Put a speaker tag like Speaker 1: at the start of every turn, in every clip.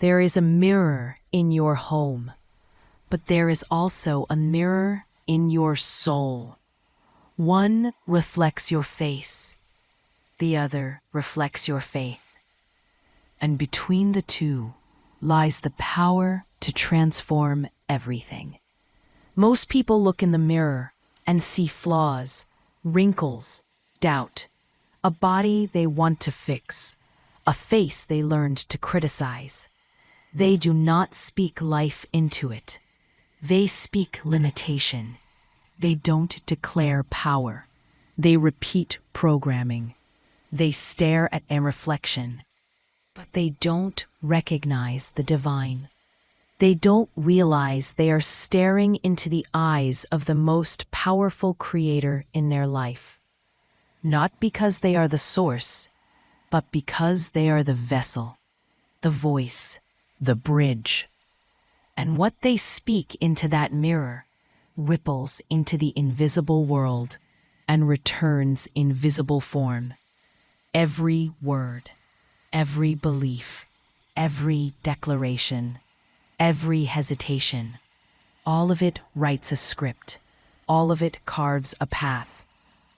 Speaker 1: There is a mirror in your home, but there is also a mirror in your soul. One reflects your face, the other reflects your faith. And between the two lies the power to transform everything. Most people look in the mirror and see flaws, wrinkles, doubt, a body they want to fix, a face they learned to criticize. They do not speak life into it. They speak limitation. They don't declare power. They repeat programming. They stare at a reflection, but they don't recognize the divine. They don't realize they are staring into the eyes of the most powerful creator in their life. Not because they are the source, but because they are the vessel, the voice, the bridge. And what they speak into that mirror ripples into the invisible world and returns in visible form. Every word, every belief, every declaration, every hesitation, all of it writes a script, all of it carves a path,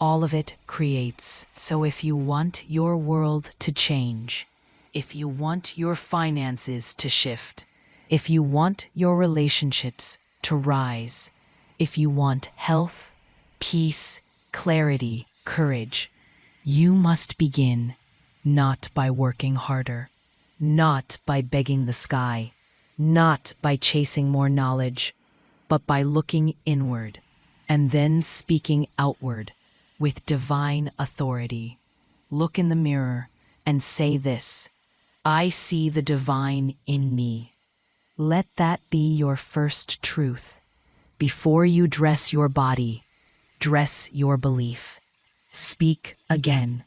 Speaker 1: all of it creates. So if you want your world to change, if you want your finances to shift, if you want your relationships to rise, if you want health, peace, clarity, courage, you must begin not by working harder, not by begging the sky, not by chasing more knowledge, but by looking inward and then speaking outward with divine authority. Look in the mirror and say this: I see the divine in me. Let that be your first truth. Before you dress your body, dress your belief. Speak again.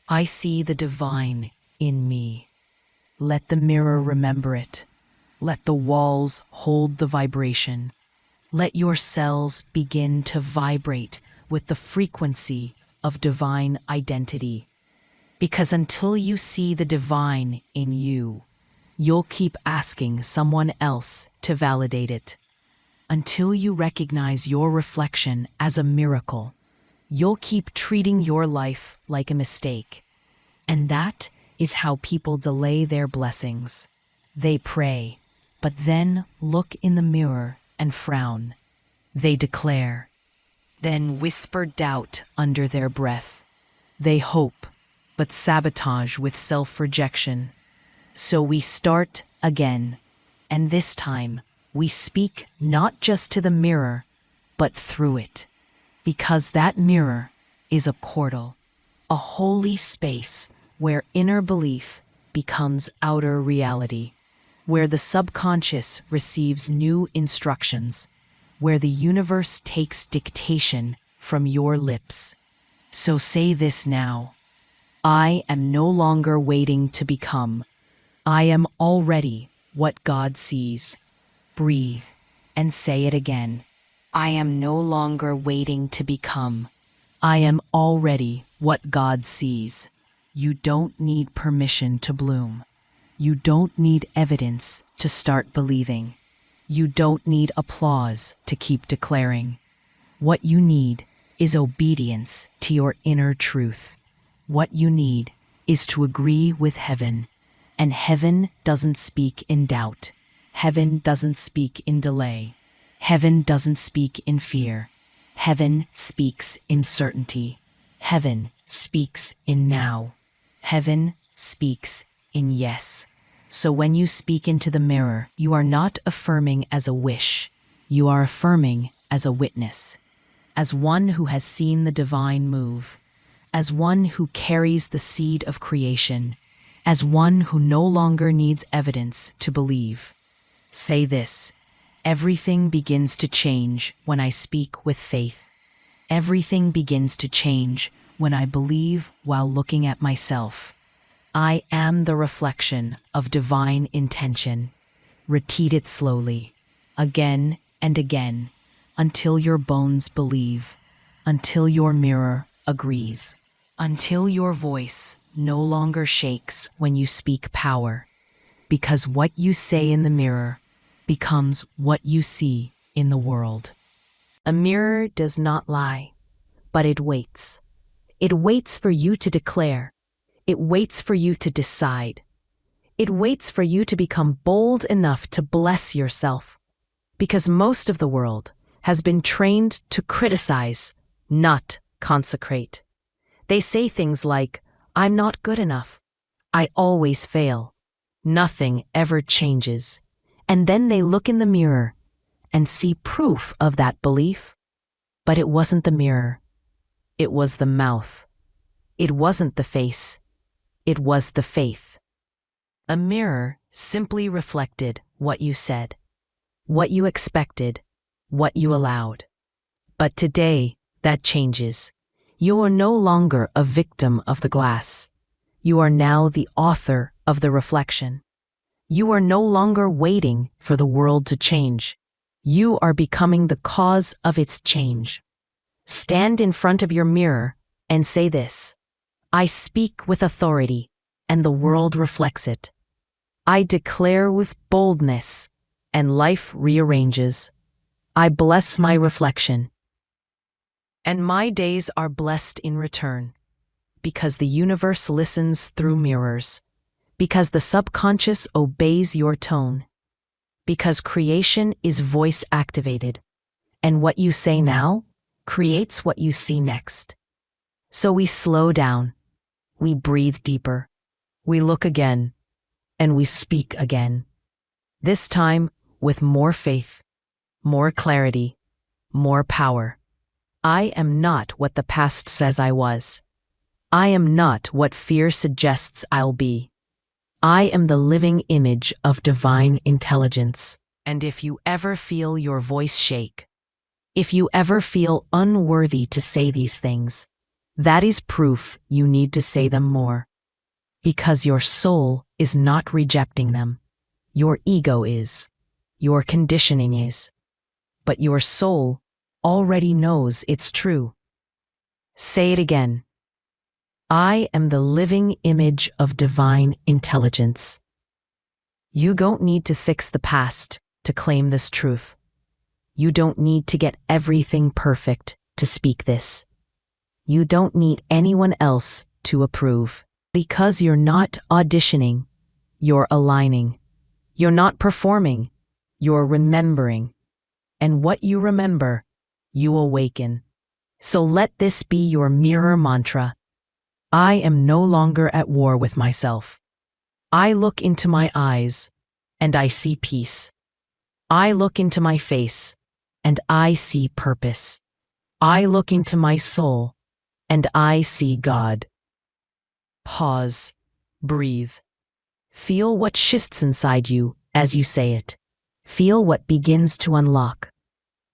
Speaker 1: I see the divine in me. Let the mirror remember it. Let the walls hold the vibration. Let your cells begin to vibrate with the frequency of divine identity. Because until you see the divine in you, you'll keep asking someone else to validate it. Until you recognize your reflection as a miracle, you'll keep treating your life like a mistake. And that is how people delay their blessings. They pray, but then look in the mirror and frown. They declare, then whisper doubt under their breath. They hope, but sabotage with self-rejection. So we start again, and this time we speak not just to the mirror, but through it. Because that mirror is a portal, a holy space where inner belief becomes outer reality, where the subconscious receives new instructions, where the universe takes dictation from your lips. So say this now: I am no longer waiting to become. I am already what God sees. Breathe and say it again. I am no longer waiting to become. I am already what God sees. You don't need permission to bloom. You don't need evidence to start believing. You don't need applause to keep declaring. What you need is obedience to your inner truth. What you need is to agree with heaven. And heaven doesn't speak in doubt. Heaven doesn't speak in delay. Heaven doesn't speak in fear. Heaven speaks in certainty. Heaven speaks in now. Heaven speaks in yes. So when you speak into the mirror, you are not affirming as a wish. You are affirming as a witness, as one who has seen the divine move, as one who carries the seed of creation, as one who no longer needs evidence to believe. Say this: everything begins to change when I speak with faith. Everything begins to change when I believe while looking at myself. I am the reflection of divine intention. Repeat it slowly, again and again, until your bones believe, until your mirror agrees, until your voice no longer shakes when you speak power. because what you say in the mirror becomes what you see in the world. A mirror does not lie, but it waits. It waits for you to declare. It waits for you to decide. It waits for you to become bold enough to bless yourself. Because most of the world has been trained to criticize, not consecrate. They say things like, "I'm not good enough. I always fail. Nothing ever changes." And then they look in the mirror and see proof of that belief. But it wasn't the mirror. It was the mouth. It wasn't the face. It was the faith. A mirror simply reflected what you said, what you expected, what you allowed. But today, that changes. You are no longer a victim of the glass. You are now the author of the reflection. You are no longer waiting for the world to change. You are becoming the cause of its change. Stand in front of your mirror and say this: I speak with authority, and the world reflects it. I declare with boldness, and life rearranges. I bless my reflection. And my days are blessed in return, because the universe listens through mirrors, because the subconscious obeys your tone, because creation is voice activated, and what you say now creates what you see next. So we slow down, we breathe deeper, we look again, and we speak again. This time with more faith, more clarity, more power. I am not what the past says I was. I am not what fear suggests I'll be. I am the living image of divine intelligence. And if you ever feel your voice shake, if you ever feel unworthy to say these things, that is proof you need to say them more. Because your soul is not rejecting them. Your ego is. Your conditioning is. But your soul already knows it's true. Say it again. I am the living image of divine intelligence. You don't need to fix the past to claim this truth. You don't need to get everything perfect to speak this. You don't need anyone else to approve. Because you're not auditioning, you're aligning. You're not performing, you're remembering. And what you remember, you awaken. So let this be your mirror mantra. I am no longer at war with myself. I look into my eyes, and I see peace. I look into my face, and I see purpose. I look into my soul, and I see God. Pause, breathe. Feel what shifts inside you as you say it. Feel what begins to unlock.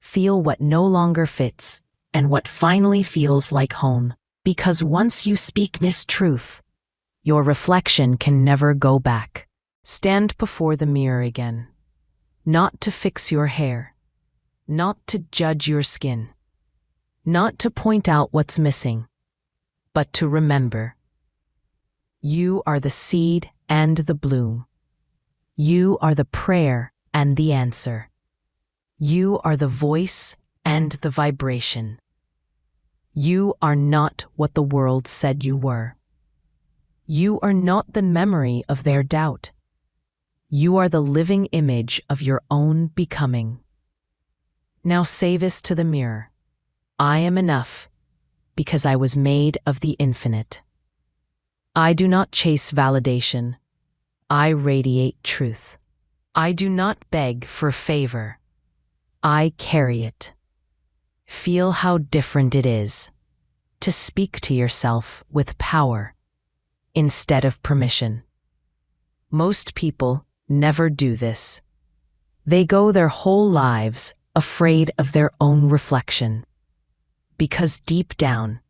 Speaker 1: Feel what no longer fits and what finally feels like home. Because once you speak this truth, your reflection can never go back. Stand before the mirror again, not to fix your hair, not to judge your skin, not to point out what's missing, but to remember. You are the seed and the bloom. You are the prayer and the answer. You are the voice and the vibration. You are not what the world said you were. You are not the memory of their doubt. You are the living image of your own becoming. Now say this to the mirror. I am enough because I was made of the infinite. I do not chase validation. I radiate truth. I do not beg for favor. I carry it. Feel how different it is to speak to yourself with power instead of permission. Most people never do this. They go their whole lives afraid of their own reflection, because deep down,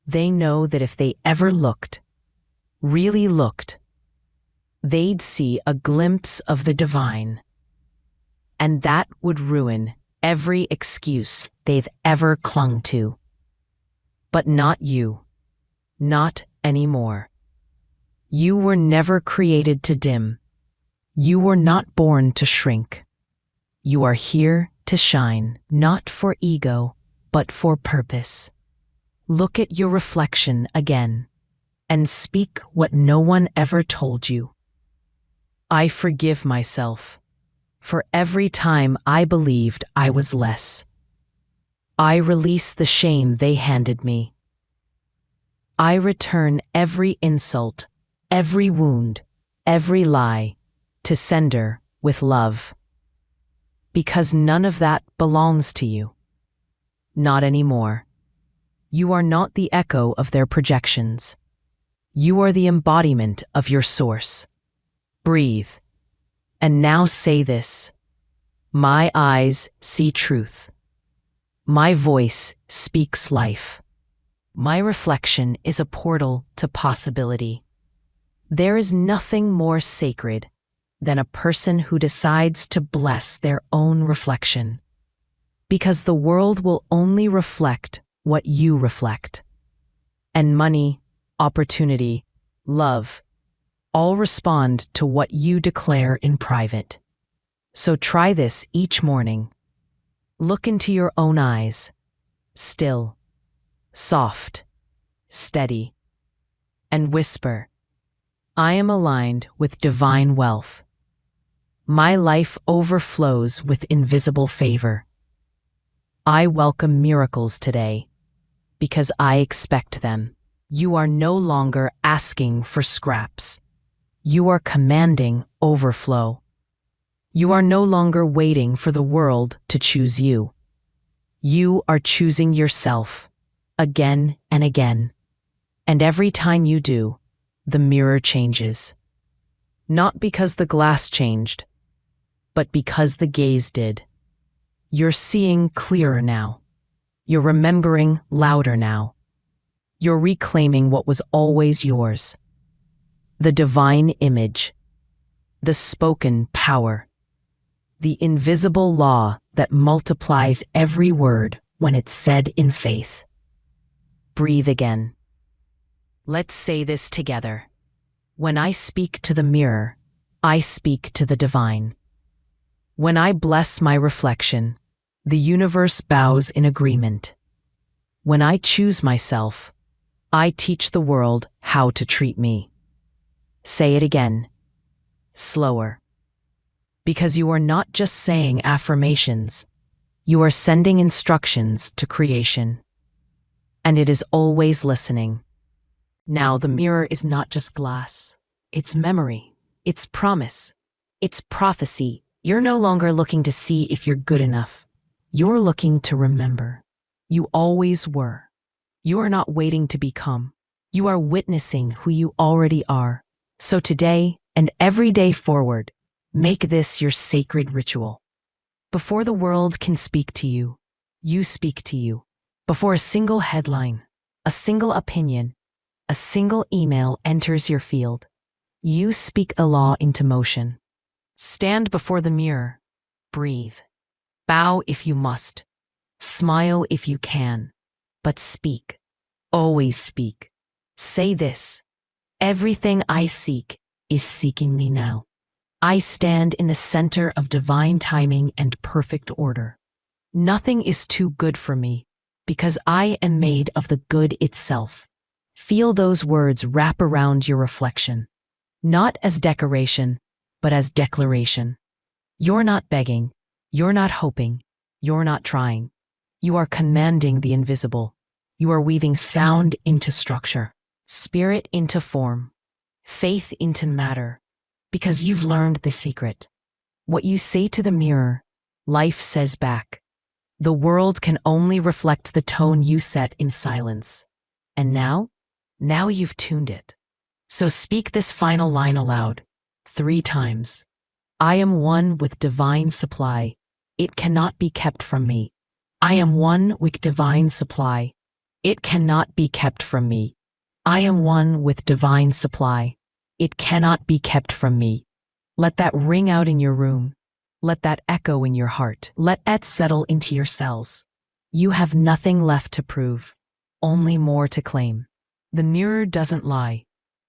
Speaker 1: they know that if they ever looked, really looked, they'd see a glimpse of the divine, and that would ruin every excuse they've ever clung to. But not you. Not anymore. You were never created to dim. You were not born to shrink. You are here to shine, not for ego, but for purpose. Look at your reflection again and speak what no one ever told you. I forgive myself for every time I believed I was less. I release the shame they handed me. I return every insult, every wound, every lie to sender with love. Because none of that belongs to you. Not anymore. You are not the echo of their projections. You are the embodiment of your source. Breathe. And now say this. My eyes see truth. My voice speaks life. My reflection is a portal to possibility. There is nothing more sacred than a person who decides to bless their own reflection. Because the world will only reflect what you reflect. And money, opportunity, love, all respond to what you declare in private. So try this each morning. Look into your own eyes, still, soft, steady, and whisper, I am aligned with divine wealth. My life overflows with invisible favor. I welcome miracles today because I expect them. You are no longer asking for scraps. You are commanding overflow. You are no longer waiting for the world to choose you. You are choosing yourself again and again. And every time you do, the mirror changes. Not because the glass changed, but because the gaze did. You're seeing clearer now. You're remembering louder now. You're reclaiming what was always yours. The divine image, the spoken power, the invisible law that multiplies every word when it's said in faith. Breathe again. Let's say this together. When I speak to the mirror, I speak to the divine. When I bless my reflection, the universe bows in agreement. When I choose myself, I teach the world how to treat me. Say it again, slower. Because you are not just saying affirmations, you are sending instructions to creation. And it is always listening. Now the mirror is not just glass. It's memory. It's promise. It's prophecy. You're no longer looking to see if you're good enough. You're looking to remember. You always were. You are not waiting to become. You are witnessing who you already are. So today and every day forward, make this your sacred ritual. Before the world can speak to you, you speak to you. Before a single headline, a single opinion, a single email enters your field, you speak the law into motion. Stand before the mirror. Breathe. Bow if you must. Smile if you can. But speak. Always speak. Say this. Everything I seek is seeking me now. I stand in the center of divine timing and perfect order. Nothing is too good for me because I am made of the good itself. Feel those words wrap around your reflection. Not as decoration, but as declaration. You're not begging. You're not hoping. You're not trying. You are commanding the invisible. You are weaving sound into structure, spirit into form, faith into matter, because you've learned the secret. What you say to the mirror, life says back. The world can only reflect the tone you set in silence. And now you've tuned it. So speak this final line aloud, 3 times. I am one with divine supply. It cannot be kept from me. I am one with divine supply. It cannot be kept from me. I am one with divine supply. It cannot be kept from me. Let that ring out in your room. Let that echo in your heart. Let that settle into your cells. You have nothing left to prove, only more to claim. The mirror doesn't lie,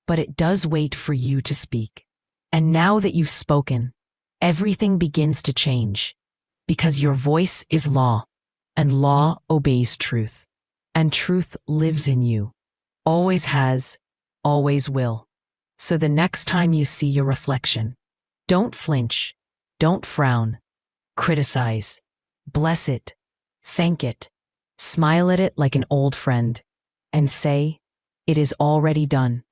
Speaker 1: but it does wait for you to speak. And now that you've spoken, everything begins to change. Because your voice is law, and law obeys truth. And truth lives in you. Always has, always will. So the next time you see your reflection, don't flinch, don't frown, criticize, bless it, thank it, smile at it like an old friend, and say, "It is already done."